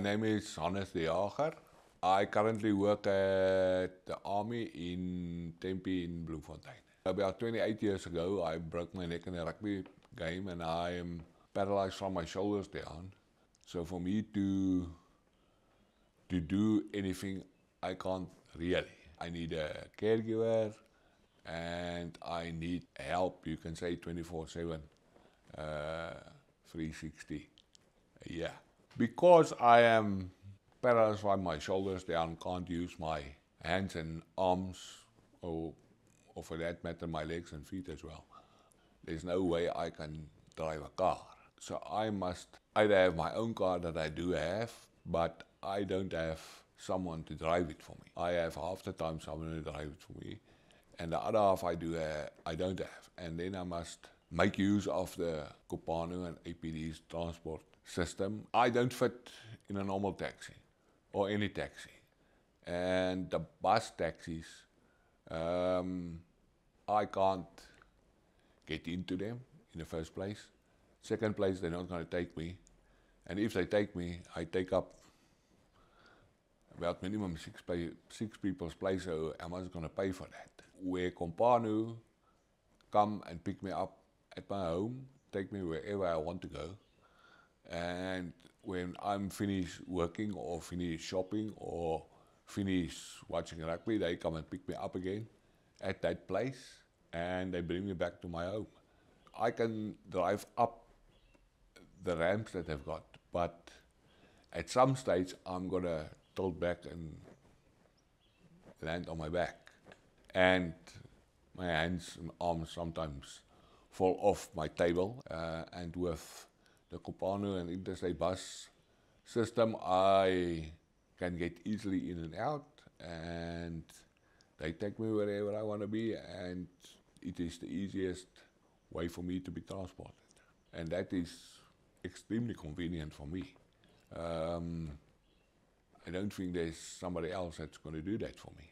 name is Hannes de Jager. I currently work at the Army in Tempe in Bloemfontein. About 28 years ago, I broke my neck in a rugby game and I am paralyzed from my shoulders down. So for me to do anything, I can't really. I need a caregiver and I need help, you can say 24/7, 360. Yeah. Because I am paralyzed from my shoulders down, can't use my hands and arms, or for that matter my legs and feet as well. There's no way I can drive a car. So I must either have my own car that I do have, but I don't have someone to drive it for me. I have half the time someone to drive it for me, and the other half I don't have. And then I must make use of the Kopano and APD's transport system. I don't fit in a normal taxi or any taxi. And the bus taxis, I can't get into them in the first place. Second place, they're not going to take me. And if they take me, I take up about minimum six people's place, so am I going to pay for that? Where Kopano come and pick me up at my home, take me wherever I want to go. And when I'm finished working or finished shopping or finished watching rugby, they come and pick me up again at that place and they bring me back to my home. I can drive up the ramps that they've got, but at some stage I'm gonna tilt back and land on my back. And my hands and arms sometimes fall off my table, and with the Kopano and Interstate bus system, I can get easily in and out, and they take me wherever I want to be, and it is the easiest way for me to be transported. And that is extremely convenient for me. I don't think there's somebody else that's going to do that for me.